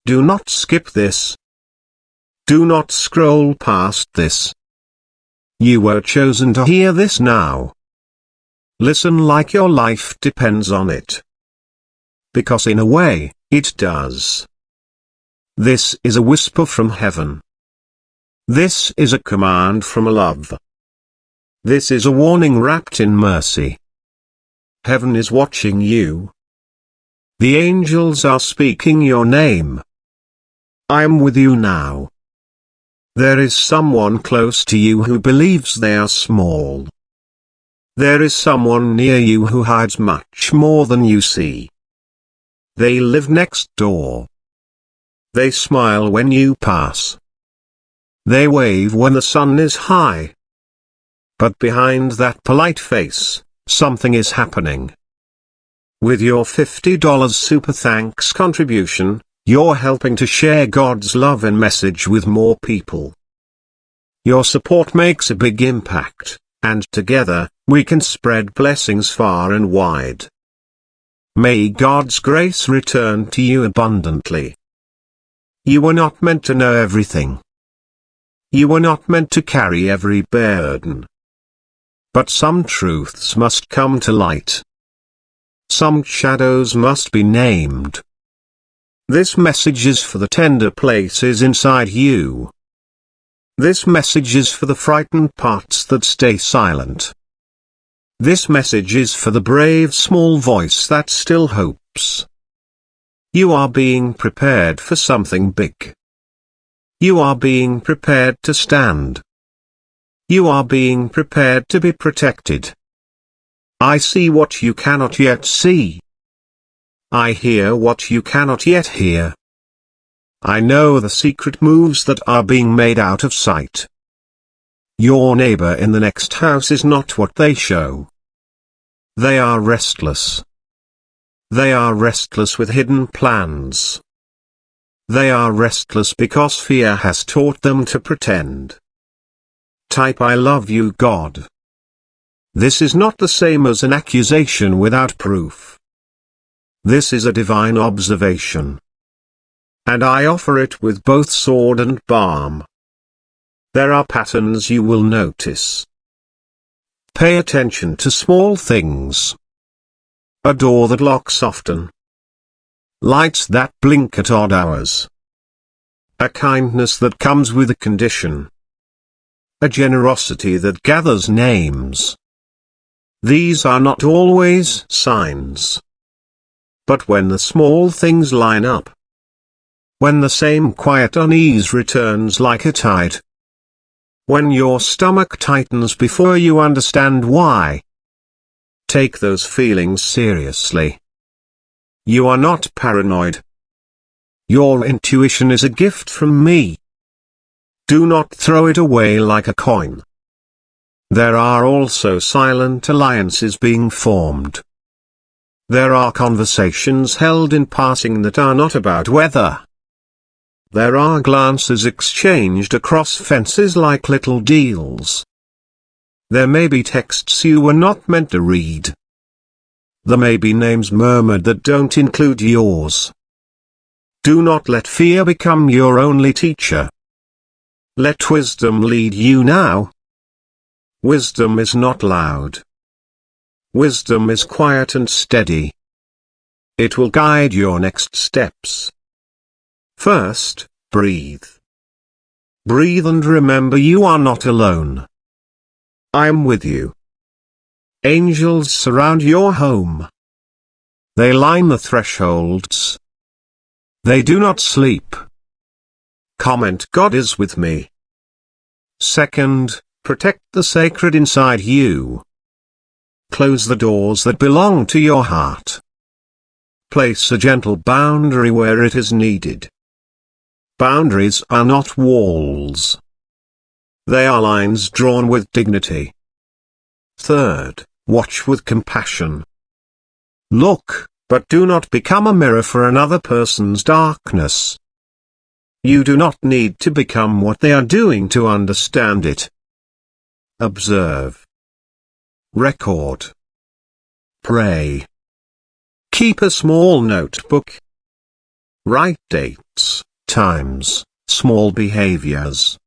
Do not skip this. Do not scroll past this. You were chosen to hear this now. Listen like your life depends on it. Because in a way, it does. This is a whisper from heaven. This is a command from love. This is a warning wrapped in mercy. Heaven is watching you. The angels are speaking your name. I am with you now. There is someone close to you who believes they are small. There is someone near you who hides much more than you see. They live next door. They smile when you pass. They wave when the sun is high. But behind that polite face, something is happening. With your $50 super thanks contribution, you're helping to share God's love and message with more people. Your support makes a big impact, and together, we can spread blessings far and wide. May God's grace return to you abundantly. You were not meant to know everything. You were not meant to carry every burden. But some truths must come to light. Some shadows must be named. This message is for the tender places inside you. This message is for the frightened parts that stay silent. This message is for the brave small voice that still hopes. You are being prepared for something big. You are being prepared to stand. You are being prepared to be protected. I see what you cannot yet see. I hear what you cannot yet hear. I know the secret moves that are being made out of sight. Your neighbor in the next house is not what they show. They are restless. They are restless with hidden plans. They are restless because fear has taught them to pretend. Type I love you, God. This is not the same as an accusation without proof. This is a divine observation. And I offer it with both sword and balm. There are patterns you will notice. Pay attention to small things. A door that locks often. Lights that blink at odd hours. A kindness that comes with a condition. A generosity that gathers names. These are not always signs. But when the small things line up, when the same quiet unease returns like a tide, when your stomach tightens before you understand why, take those feelings seriously. You are not paranoid. Your intuition is a gift from me. Do not throw it away like a coin. There are also silent alliances being formed. There are conversations held in passing that are not about weather. There are glances exchanged across fences like little deals. There may be texts you were not meant to read. There may be names murmured that don't include yours. Do not let fear become your only teacher. Let wisdom lead you now. Wisdom is not loud. Wisdom is quiet and steady. It will guide your next steps. First, breathe. Breathe and remember you are not alone. I am with you. Angels surround your home. They line the thresholds. They do not sleep. Comment God is with me. Second, protect the sacred inside you. Close the doors that belong to your heart. Place a gentle boundary where it is needed. Boundaries are not walls. They are lines drawn with dignity. Third, watch with compassion. Look, but do not become a mirror for another person's darkness. You do not need to become what they are doing to understand it. Observe. Record. Pray. Keep a small notebook. Write dates, times, small behaviors.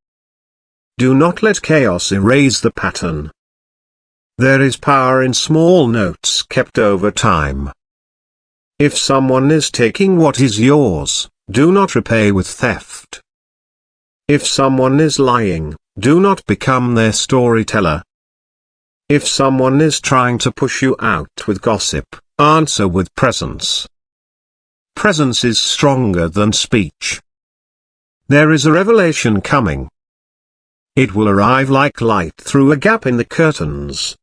Do not let chaos erase the pattern. There is power in small notes kept over time. If someone is taking what is yours, do not repay with theft. If someone is lying, do not become their storyteller. If someone is trying to push you out with gossip, answer with presence. Presence is stronger than speech. There is a revelation coming. It will arrive like light through a gap in the curtains.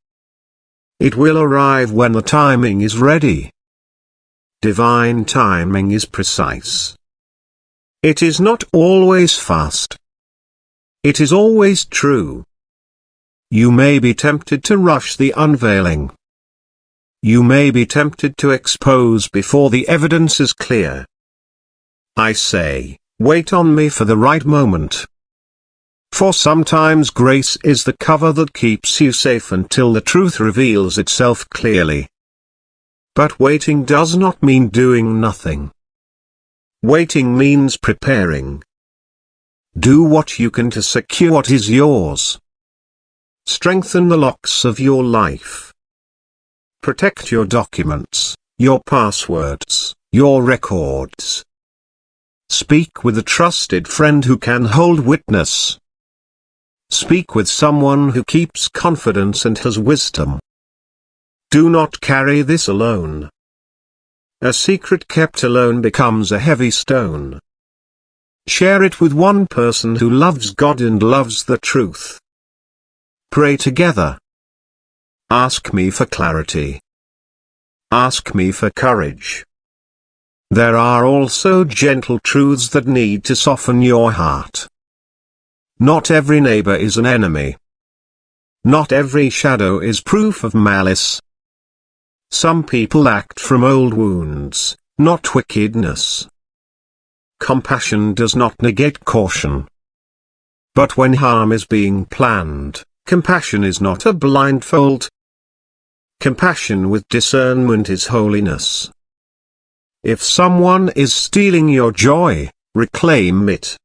It will arrive when the timing is ready. Divine timing is precise. It is not always fast. It is always true. You may be tempted to rush the unveiling. You may be tempted to expose before the evidence is clear. I say, wait on me for the right moment. For sometimes grace is the cover that keeps you safe until the truth reveals itself clearly. But waiting does not mean doing nothing. Waiting means preparing. Do what you can to secure what is yours. Strengthen the locks of your life. Protect your documents, your passwords, your records. Speak with a trusted friend who can hold witness. Speak with someone who keeps confidence and has wisdom. Do not carry this alone. A secret kept alone becomes a heavy stone. Share it with one person who loves God and loves the truth. Pray together. Ask me for clarity. Ask me for courage. There are also gentle truths that need to soften your heart. Not every neighbor is an enemy. Not every shadow is proof of malice. Some people act from old wounds, not wickedness. Compassion does not negate caution. But when harm is being planned, compassion is not a blindfold. Compassion with discernment is holiness. If someone is stealing your joy, reclaim it.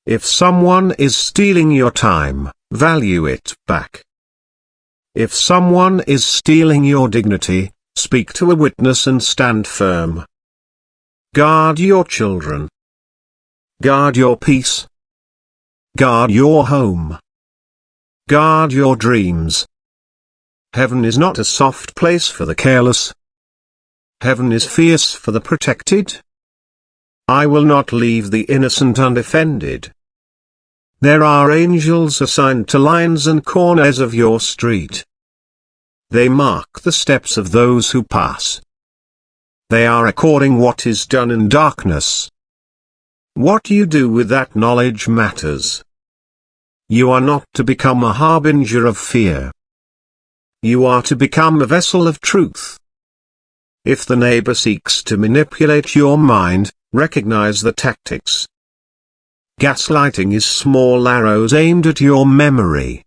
If someone is stealing your time, value it back. If someone is stealing your dignity, speak to a witness and stand firm. Guard your children. Guard your peace. Guard your home. Guard your dreams. Heaven is not a soft place for the careless. Heaven is fierce for the protected. I will not leave the innocent undefended. There are angels assigned to lines and corners of your street. They mark the steps of those who pass. They are recording what is done in darkness. What you do with that knowledge matters. You are not to become a harbinger of fear. You are to become a vessel of truth. If the neighbor seeks to manipulate your mind, recognize the tactics. Gaslighting is small arrows aimed at your memory.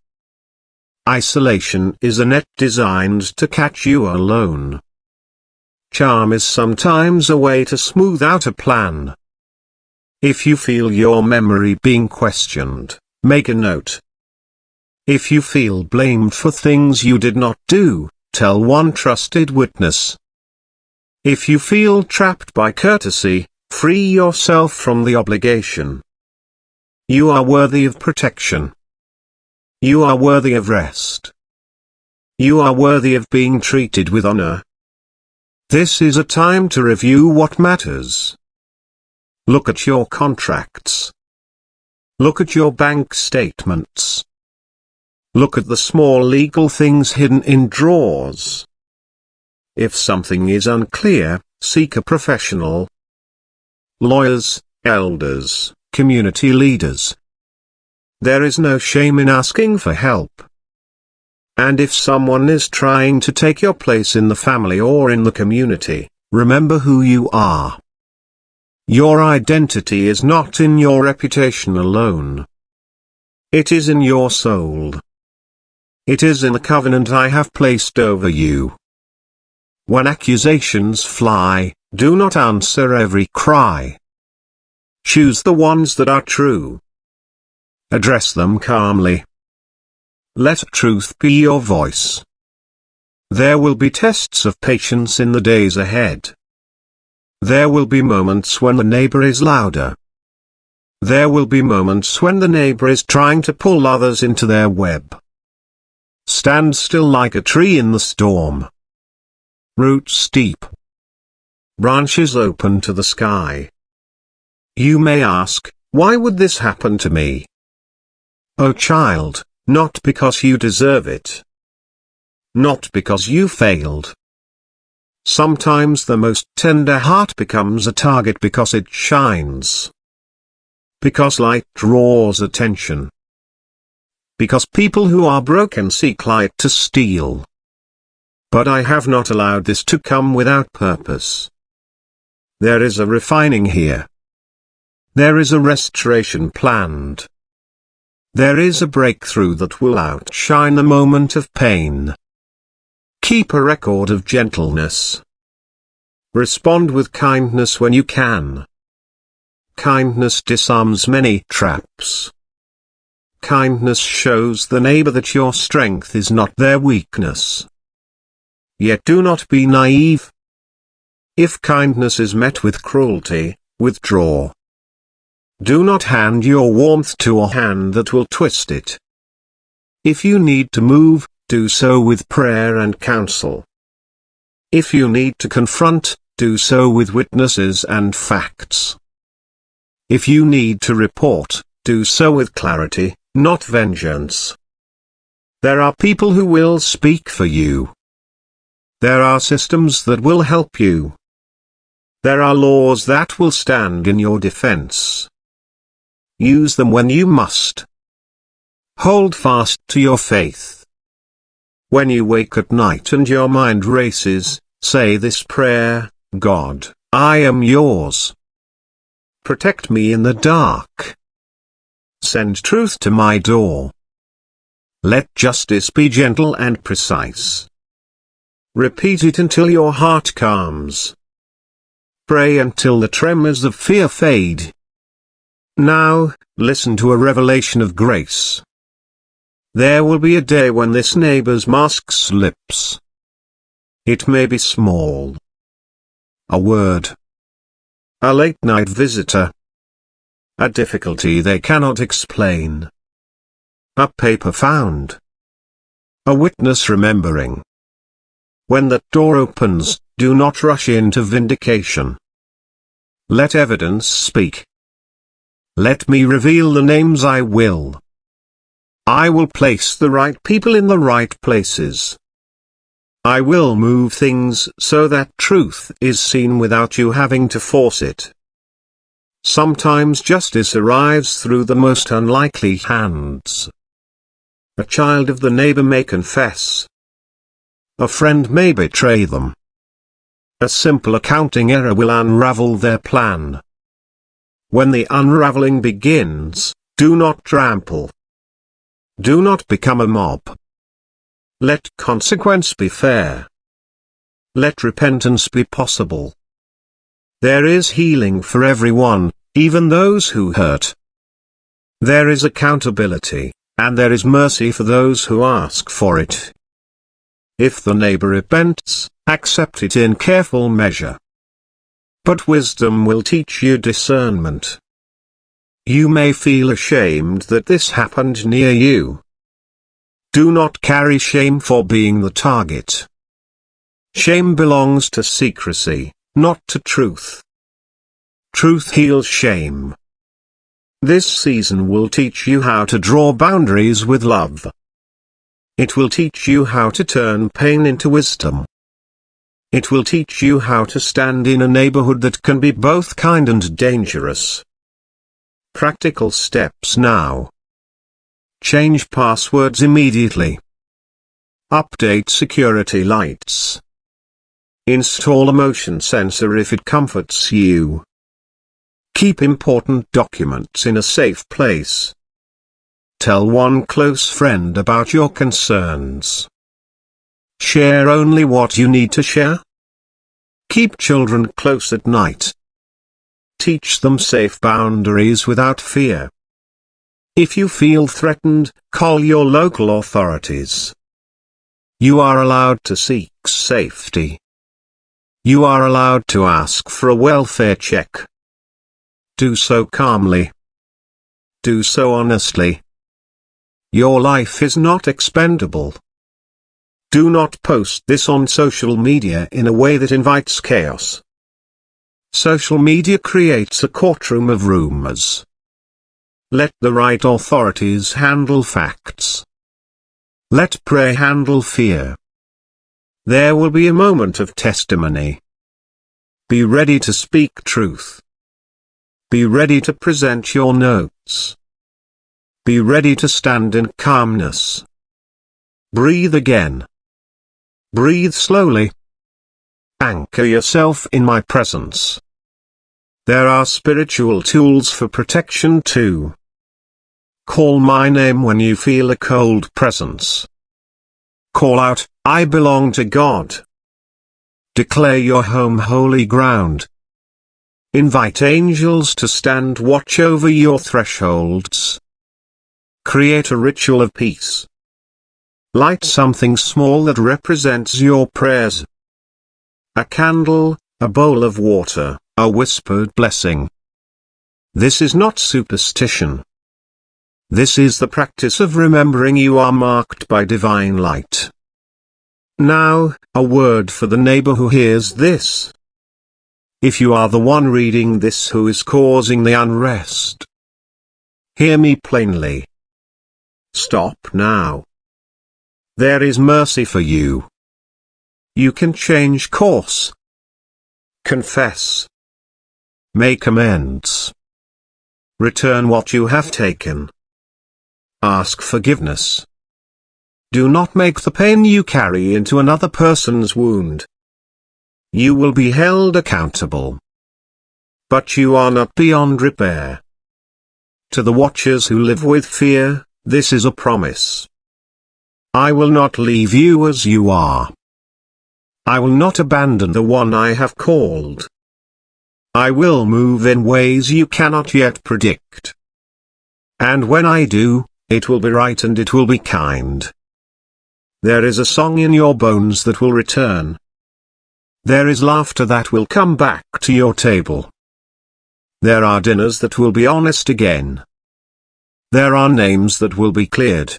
Isolation is a net designed to catch you alone. Charm is sometimes a way to smooth out a plan. If you feel your memory being questioned, make a note. If you feel blamed for things you did not do, tell one trusted witness. If you feel trapped by courtesy, free yourself from the obligation. You are worthy of protection. You are worthy of rest. You are worthy of being treated with honor. This is a time to review what matters. Look at your contracts. Look at your bank statements. Look at the small legal things hidden in drawers. If something is unclear, seek a professional. Lawyers, elders, community leaders. There is no shame in asking for help. And if someone is trying to take your place in the family or in the community, remember who you are. Your identity is not in your reputation alone. It is in your soul. It is in the covenant I have placed over you. When accusations fly, Do not answer every cry. Choose the ones that are true. Address them calmly. Let truth be your voice. There will be tests of patience in the days ahead. There will be moments when the neighbor is louder. There will be moments when the neighbor is trying to pull others into their web. Stand still like a tree in the storm. Roots deep. Branches open to the sky. You may ask, why would this happen to me? Oh child, not because you deserve it. Not because you failed. Sometimes the most tender heart becomes a target because it shines. Because light draws attention. Because people who are broken seek light to steal. But I have not allowed this to come without purpose. There is a refining here. There is a restoration planned. There is a breakthrough that will outshine the moment of pain. Keep a record of gentleness. Respond with kindness when you can. Kindness disarms many traps. Kindness shows the neighbor that your strength is not their weakness. Yet do not be naive. If kindness is met with cruelty, withdraw. Do not hand your warmth to a hand that will twist it. If you need to move, do so with prayer and counsel. If you need to confront, do so with witnesses and facts. If you need to report, do so with clarity, not vengeance. There are people who will speak for you. There are systems that will help you. There are laws that will stand in your defense. Use them when you must. Hold fast to your faith. When you wake at night and your mind races, say this prayer, God, I am yours. Protect me in the dark. Send truth to my door. Let justice be gentle and precise. Repeat it until your heart calms. Pray until the tremors of fear fade. Now, listen to a revelation of grace. There will be a day when this neighbor's mask slips. It may be small. A word. A late-night visitor. A difficulty they cannot explain. A paper found. A witness remembering. When that door opens, do not rush into vindication. Let evidence speak. Let me reveal the names I will. I will place the right people in the right places. I will move things so that truth is seen without you having to force it. Sometimes justice arrives through the most unlikely hands. A child of the neighbor may confess. A friend may betray them. A simple accounting error will unravel their plan. When the unraveling begins, do not trample. Do not become a mob. Let consequence be fair. Let repentance be possible. There is healing for everyone, even those who hurt. There is accountability, and there is mercy for those who ask for it. If the neighbor repents, accept it in careful measure. But wisdom will teach you discernment. You may feel ashamed that this happened near you. Do not carry shame for being the target. Shame belongs to secrecy, not to truth. Truth heals shame. This season will teach you how to draw boundaries with love. It will teach you how to turn pain into wisdom. It will teach you how to stand in a neighborhood that can be both kind and dangerous. Practical steps now. Change passwords immediately. Update security lights. Install a motion sensor if it comforts you. Keep important documents in a safe place. Tell one close friend about your concerns. Share only what you need to share. Keep children close at night. Teach them safe boundaries without fear. If you feel threatened, call your local authorities. You are allowed to seek safety. You are allowed to ask for a welfare check. Do so calmly. Do so honestly. Your life is not expendable. Do not post this on social media in a way that invites chaos. Social media creates a courtroom of rumors. Let the right authorities handle facts. Let prayer handle fear. There will be a moment of testimony. Be ready to speak truth. Be ready to present your notes. Be ready to stand in calmness. Breathe again. Breathe slowly. Anchor yourself in my presence. There are spiritual tools for protection too. Call my name when you feel a cold presence. Call out, I belong to God. Declare your home holy ground. Invite angels to stand watch over your thresholds. Create a ritual of peace. Light something small that represents your prayers. A candle, a bowl of water, a whispered blessing. This is not superstition. This is the practice of remembering you are marked by divine light. Now, a word for the neighbor who hears this. If you are the one reading this who is causing the unrest, hear me plainly. Stop now. There is mercy for you. You can change course. Confess. Make amends. Return what you have taken. Ask forgiveness. Do not make the pain you carry into another person's wound. You will be held accountable. But you are not beyond repair. To the watchers who live with fear, this is a promise. I will not leave you as you are. I will not abandon the one I have called. I will move in ways you cannot yet predict. And when I do, it will be right and it will be kind. There is a song in your bones that will return. There is laughter that will come back to your table. There are dinners that will be honest again. There are names that will be cleared.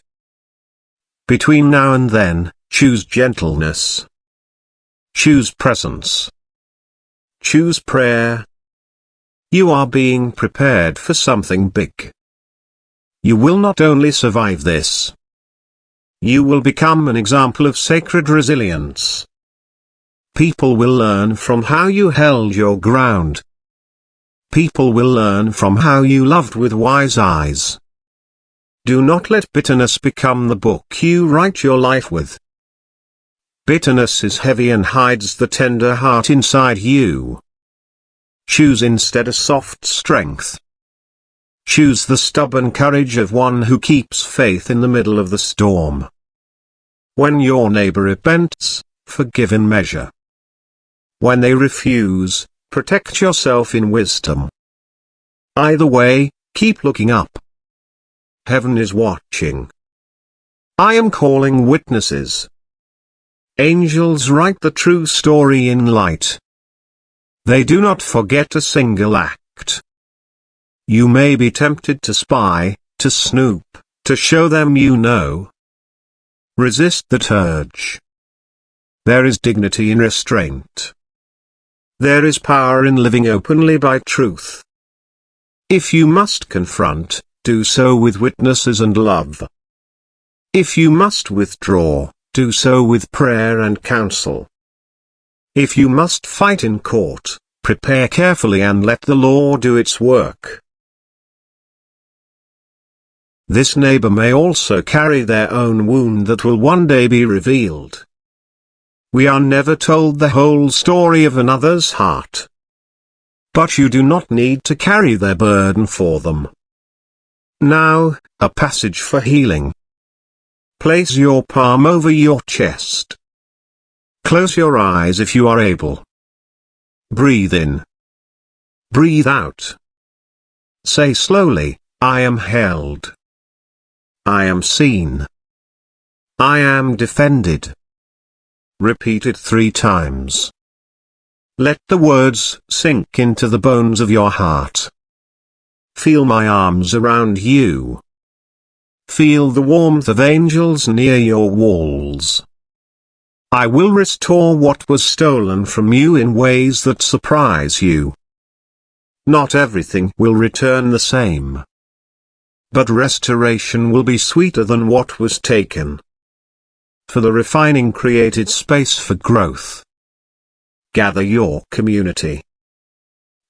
Between now and then, choose gentleness. Choose presence. Choose prayer. You are being prepared for something big. You will not only survive this. You will become an example of sacred resilience. People will learn from how you held your ground. People will learn from how you loved with wise eyes. Do not let bitterness become the book you write your life with. Bitterness is heavy and hides the tender heart inside you. Choose instead a soft strength. Choose the stubborn courage of one who keeps faith in the middle of the storm. When your neighbor repents, forgive in measure. When they refuse, protect yourself in wisdom. Either way, keep looking up. Heaven is watching. I am calling witnesses. Angels write the true story in light. They do not forget a single act. You may be tempted to spy, to snoop, to show them you know. Resist that urge. There is dignity in restraint. There is power in living openly by truth. If you must confront, do so with witnesses and love. If you must withdraw, do so with prayer and counsel. If you must fight in court, prepare carefully and let the law do its work. This neighbor may also carry their own wound that will one day be revealed. We are never told the whole story of another's heart. But you do not need to carry their burden for them. Now, a passage for healing. Place your palm over your chest. Close your eyes if you are able. Breathe in. Breathe out. Say slowly, I am held. I am seen. I am defended. Repeat it 3 times. Let the words sink into the bones of your heart. Feel my arms around you. Feel the warmth of angels near your walls. I will restore what was stolen from you in ways that surprise you. Not everything will return the same. But restoration will be sweeter than what was taken. For the refining created space for growth. Gather your community.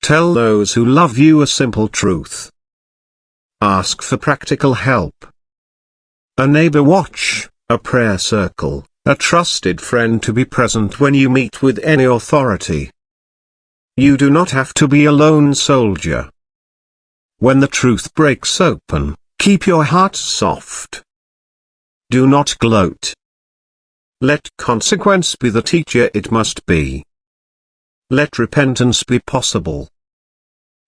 Tell those who love you a simple truth. Ask for practical help. A neighbor watch, a prayer circle, a trusted friend to be present when you meet with any authority. You do not have to be a lone soldier. When the truth breaks open, keep your heart soft. Do not gloat. Let consequence be the teacher it must be. Let repentance be possible.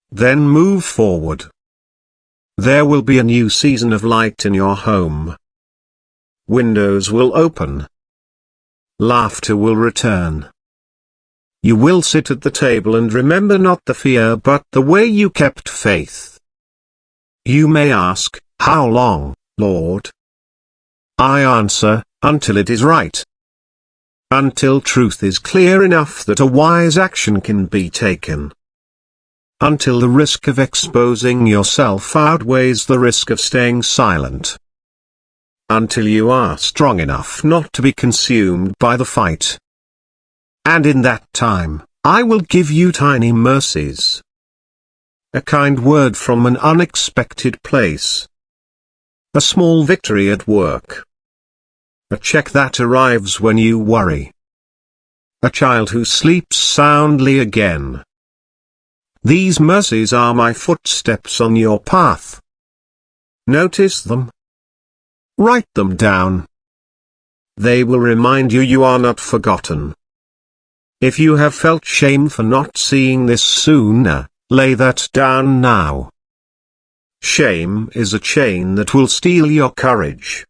Then move forward. There will be a new season of light in your home. Windows will open. Laughter will return. You will sit at the table and remember not the fear but the way you kept faith. You may ask, how long, Lord? I answer, until it is right. Until truth is clear enough that a wise action can be taken. Until the risk of exposing yourself outweighs the risk of staying silent. Until you are strong enough not to be consumed by the fight. And in that time, I will give you tiny mercies. A kind word from an unexpected place. A small victory at work. A check that arrives when you worry. A child who sleeps soundly again. These mercies are my footsteps on your path. Notice them. Write them down. They will remind you you are not forgotten. If you have felt shame for not seeing this sooner, lay that down now. Shame is a chain that will steal your courage.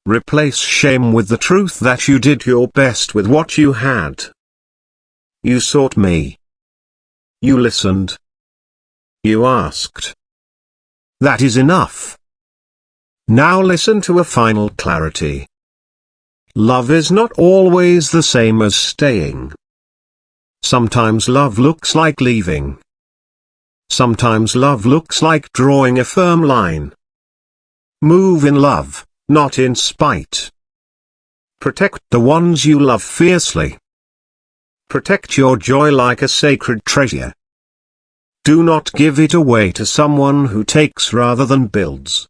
Replace shame with the truth that you did your best with what you had. You sought me. You listened. You asked. That is enough. Now listen to a final clarity. Love is not always the same as staying. Sometimes love looks like leaving. Sometimes love looks like drawing a firm line. Move in love, not in spite. Protect the ones you love fiercely. Protect your joy like a sacred treasure. Do not give it away to someone who takes rather than builds.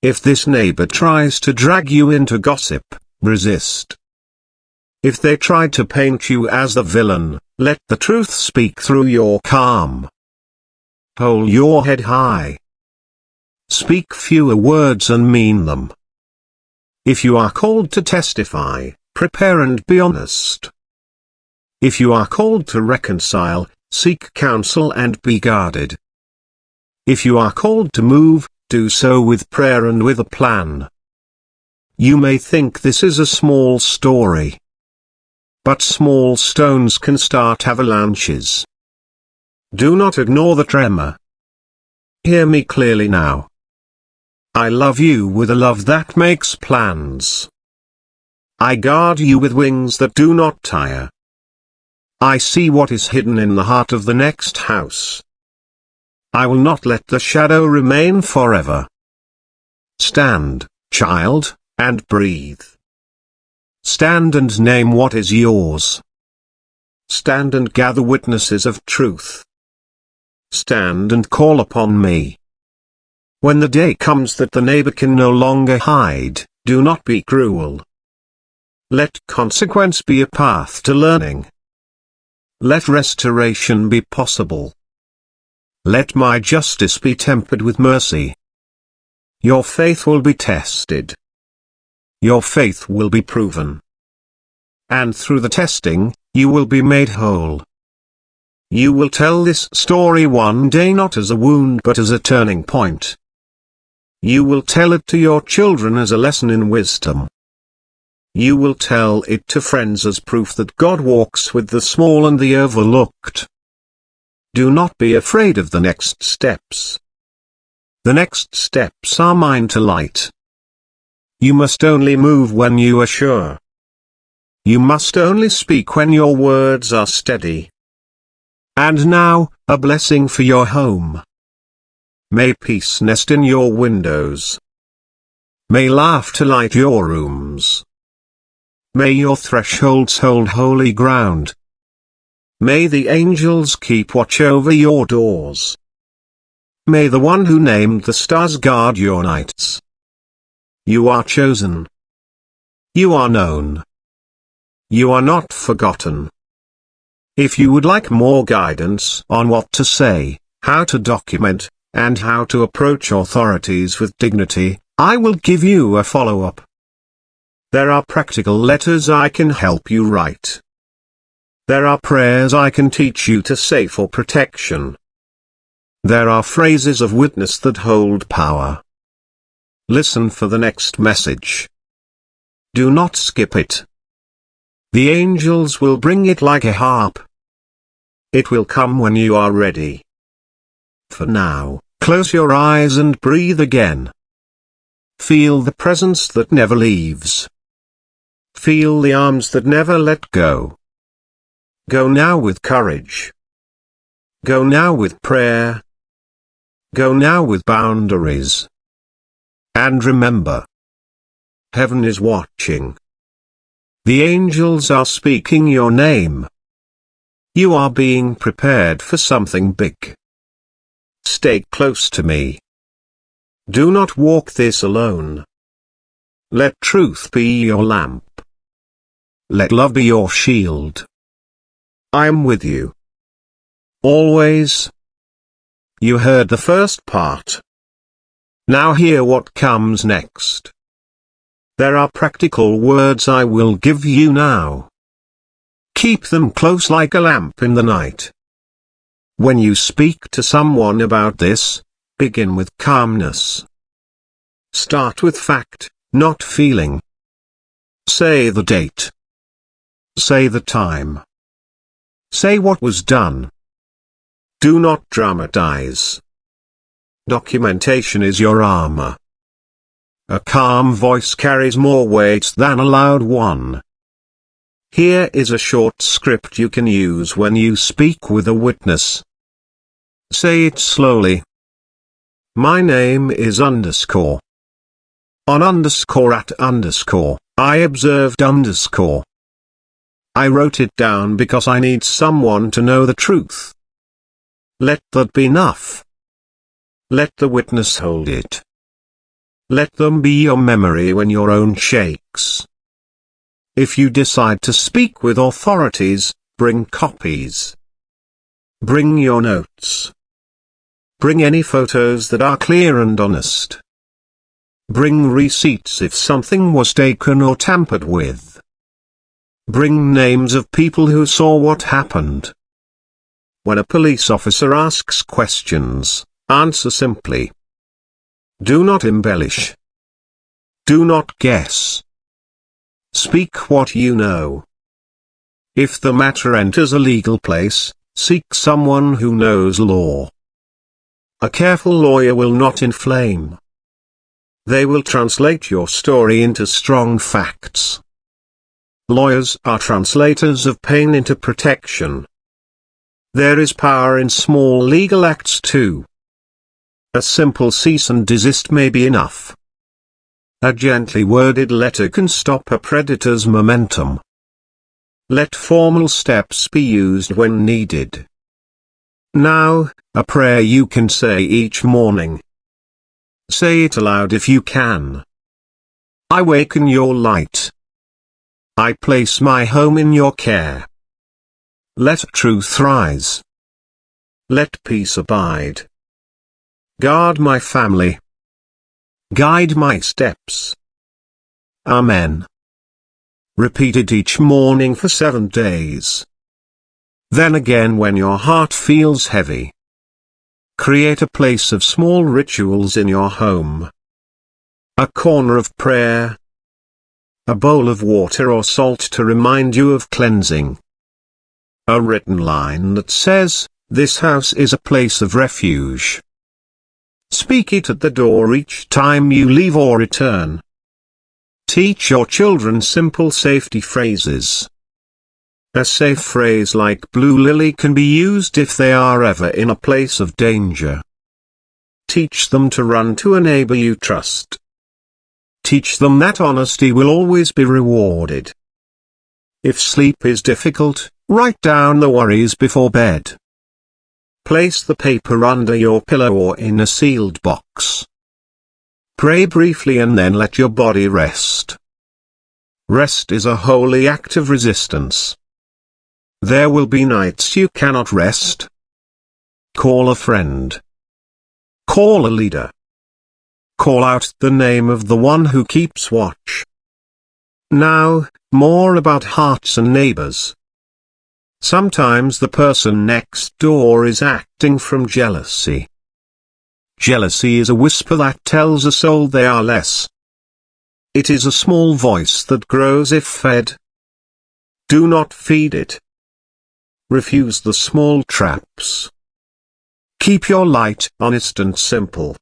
If this neighbor tries to drag you into gossip, resist. If they try to paint you as the villain, let the truth speak through your calm. Hold your head high. Speak fewer words and mean them. If you are called to testify, prepare and be honest. If you are called to reconcile, seek counsel and be guarded. If you are called to move, do so with prayer and with a plan. You may think this is a small story. But small stones can start avalanches. Do not ignore the tremor. Hear me clearly now. I love you with a love that makes plans. I guard you with wings that do not tire. I see what is hidden in the heart of the next house. I will not let the shadow remain forever. Stand, child, and breathe. Stand and name what is yours. Stand and gather witnesses of truth. Stand and call upon me. When the day comes that the neighbor can no longer hide, do not be cruel. Let consequence be a path to learning. Let restoration be possible. Let my justice be tempered with mercy. Your faith will be tested. Your faith will be proven. And through the testing, you will be made whole. You will tell this story one day not as a wound but as a turning point. You will tell it to your children as a lesson in wisdom. You will tell it to friends as proof that God walks with the small and the overlooked. Do not be afraid of the next steps. The next steps are mine to light. You must only move when you are sure. You must only speak when your words are steady. And now, a blessing for your home. May peace nest in your windows. May laughter light your rooms. May your thresholds hold holy ground. May the angels keep watch over your doors. May the one who named the stars guard your nights. You are chosen. You are known. You are not forgotten. If you would like more guidance on what to say, how to document, and how to approach authorities with dignity, I will give you a follow-up. There are practical letters I can help you write. There are prayers I can teach you to say for protection. There are phrases of witness that hold power. Listen for the next message. Do not skip it. The angels will bring it like a harp. It will come when you are ready. For now, close your eyes and breathe again. Feel the presence that never leaves. Feel the arms that never let go. Go now with courage. Go now with prayer. Go now with boundaries. And remember, heaven is watching. The angels are speaking your name. You are being prepared for something big. Stay close to me. Do not walk this alone. Let truth be your lamp. Let love be your shield. I am with you. Always. You heard the first part. Now hear what comes next. There are practical words I will give you now. Keep them close like a lamp in the night. When you speak to someone about this, begin with calmness. Start with fact, not feeling. Say the date. Say the time. Say what was done. Do not dramatize. Documentation is your armor. A calm voice carries more weight than a loud one. Here is a short script you can use when you speak with a witness. Say it slowly. My name is underscore. On underscore at underscore, I observed underscore. I wrote it down because I need someone to know the truth. Let that be enough. Let the witness hold it. Let them be your memory when your own shakes. If you decide to speak with authorities, bring copies. Bring your notes. Bring any photos that are clear and honest. Bring receipts if something was taken or tampered with. Bring names of people who saw what happened. When a police officer asks questions, answer simply. Do not embellish. Do not guess. Speak what you know. If the matter enters a legal place, seek someone who knows law. A careful lawyer will not inflame. They will translate your story into strong facts. Lawyers are translators of pain into protection. There is power in small legal acts too. A simple cease and desist may be enough. A gently worded letter can stop a predator's momentum. Let formal steps be used when needed. Now, a prayer you can say each morning. Say it aloud if you can. I waken your light. I place my home in your care. Let truth rise. Let peace abide. Guard my family. Guide my steps. Amen. Repeat it each morning for 7 days. Then again, when your heart feels heavy, create a place of small rituals in your home. A corner of prayer, a bowl of water or salt to remind you of cleansing, a written line that says, "This house is a place of refuge." Speak it at the door each time you leave or return. Teach your children simple safety phrases. A safe phrase like "blue lily" can be used if they are ever in a place of danger. Teach them to run to a neighbor you trust. Teach them that honesty will always be rewarded. If sleep is difficult, write down the worries before bed. Place the paper under your pillow or in a sealed box. Pray briefly and then let your body rest. Rest is a holy act of resistance. There will be nights you cannot rest. Call a friend. Call a leader. Call out the name of the one who keeps watch. Now, more about hearts and neighbors. Sometimes the person next door is acting from jealousy. Jealousy is a whisper that tells a soul they are less. It is a small voice that grows if fed. Do not feed it. Refuse the small traps. Keep your light honest and simple.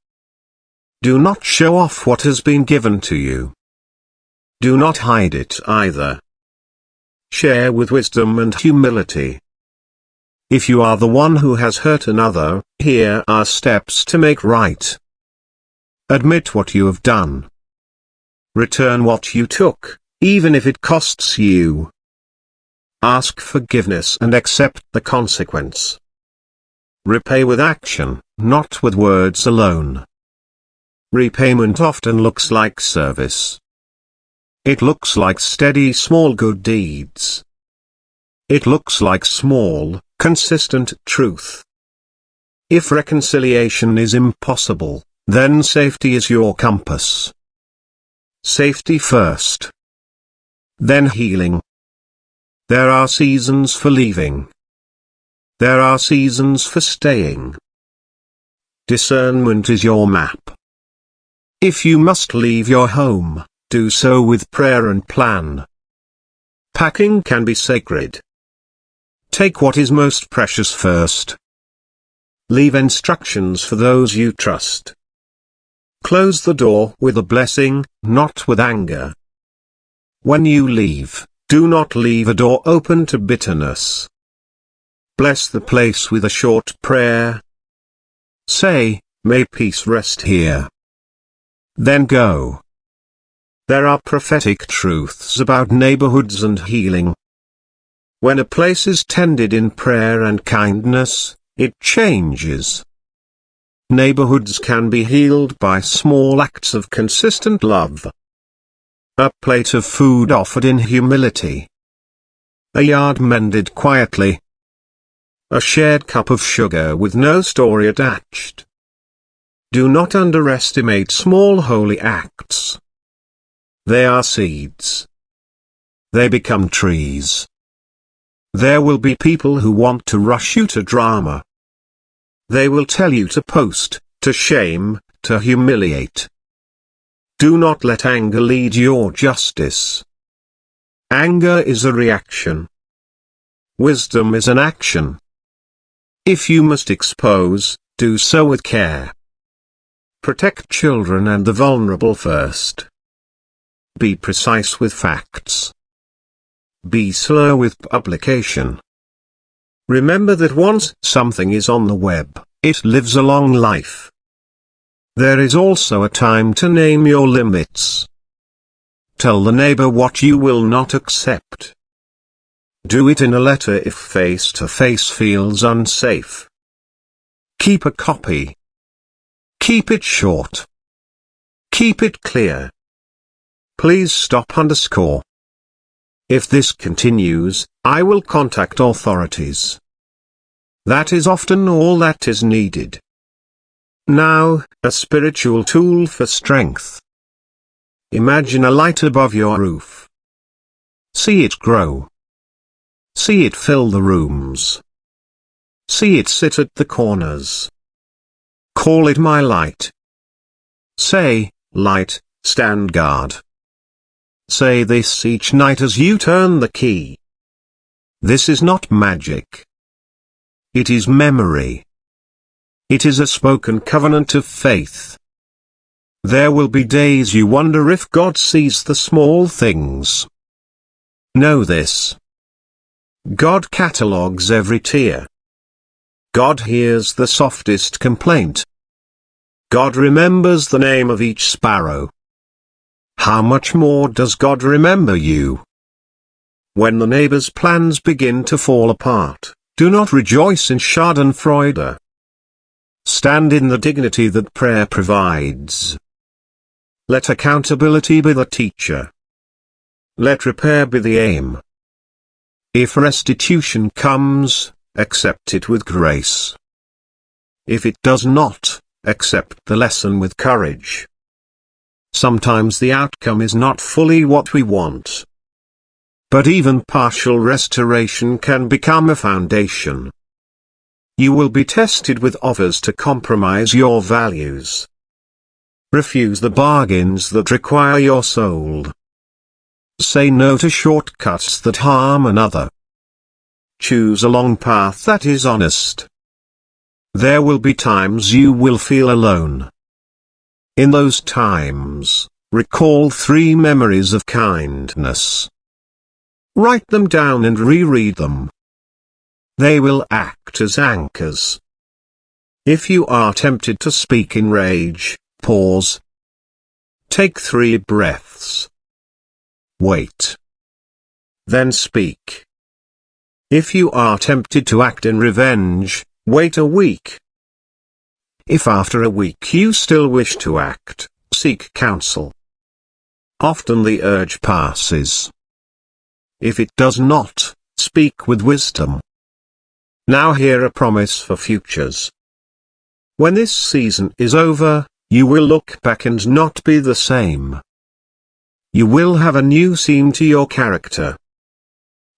Do not show off what has been given to you. Do not hide it either. Share with wisdom and humility. If you are the one who has hurt another, here are steps to make right. Admit what you have done. Return what you took, even if it costs you. Ask forgiveness and accept the consequence. Repay with action, not with words alone. Repayment often looks like service. It looks like steady small good deeds. It looks like small, consistent truth. If reconciliation is impossible, then safety is your compass. Safety first. Then healing. There are seasons for leaving. There are seasons for staying. Discernment is your map. If you must leave your home, do so with prayer and plan. Packing can be sacred. Take what is most precious first. Leave instructions for those you trust. Close the door with a blessing, not with anger. When you leave, do not leave a door open to bitterness. Bless the place with a short prayer. Say, "May peace rest here." Then go. There are prophetic truths about neighborhoods and healing. When a place is tended in prayer and kindness, it changes. Neighborhoods can be healed by small acts of consistent love. A plate of food offered in humility. A yard mended quietly. A shared cup of sugar with no story attached. Do not underestimate small holy acts. They are seeds. They become trees. There will be people who want to rush you to drama. They will tell you to post, to shame, to humiliate. Do not let anger lead your justice. Anger is a reaction. Wisdom is an action. If you must expose, do so with care. Protect children and the vulnerable first. Be precise with facts. Be slow with publication. Remember that once something is on the web, it lives a long life. There is also a time to name your limits. Tell the neighbor what you will not accept. Do it in a letter if face-to-face feels unsafe. Keep a copy. Keep it short. Keep it clear. Please stop _. If this continues, I will contact authorities. That is often all that is needed. Now, a spiritual tool for strength. Imagine a light above your roof. See it grow. See it fill the rooms. See it sit at the corners. Call it my light. Say, light, stand guard. Say this each night as you turn the key. This is not magic. It is memory. It is a spoken covenant of faith. There will be days you wonder if God sees the small things. Know this. God catalogues every tear. God hears the softest complaint. God remembers the name of each sparrow. How much more does God remember you? When the neighbor's plans begin to fall apart, do not rejoice in schadenfreude. Stand in the dignity that prayer provides. Let accountability be the teacher. Let repair be the aim. If restitution comes, accept it with grace. If it does not, accept the lesson with courage. Sometimes the outcome is not fully what we want. But even partial restoration can become a foundation. You will be tested with offers to compromise your values. Refuse the bargains that require your soul. Say no to shortcuts that harm another. Choose a long path that is honest. There will be times you will feel alone. In those times, recall 3 memories of kindness. Write them down and reread them. They will act as anchors. If you are tempted to speak in rage, pause. Take 3 breaths. Wait. Then speak. If you are tempted to act in revenge, wait a week. If after a week you still wish to act, seek counsel. Often the urge passes. If it does not, speak with wisdom. Now hear a promise for futures. When this season is over, you will look back and not be the same. You will have a new seam to your character.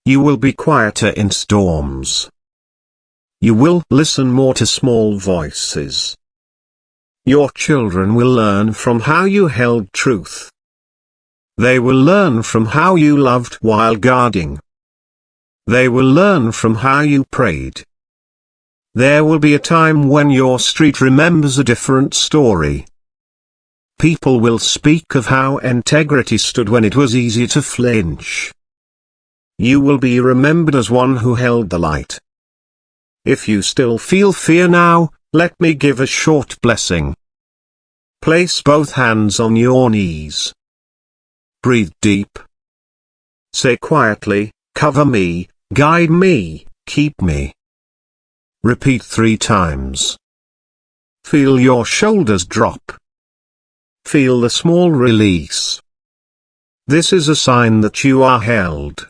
You will be quieter in storms. You will listen more to small voices. Your children will learn from how you held truth. They will learn from how you loved while guarding. They will learn from how you prayed. There will be a time when your street remembers a different story. People will speak of how integrity stood when it was easy to flinch. You will be remembered as one who held the light. If you still feel fear now, let me give a short blessing. Place both hands on your knees. Breathe deep. Say quietly, cover me, guide me, keep me. Repeat 3 times. Feel your shoulders drop. Feel the small release. This is a sign that you are held.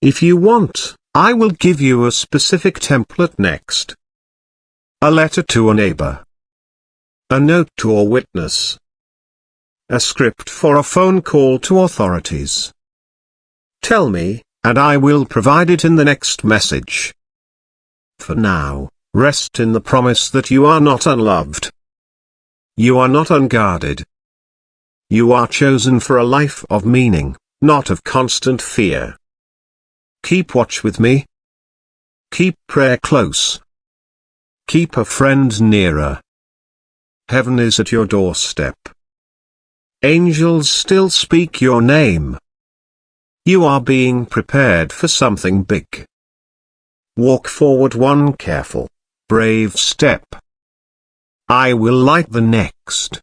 If you want, I will give you a specific template next. A letter to a neighbor. A note to a witness. A script for a phone call to authorities. Tell me, and I will provide it in the next message. For now, rest in the promise that you are not unloved. You are not unguarded. You are chosen for a life of meaning, not of constant fear. Keep watch with me. Keep prayer close. Keep a friend nearer. Heaven is at your doorstep. Angels still speak your name. You are being prepared for something big. Walk forward one careful, brave step. I will light the next.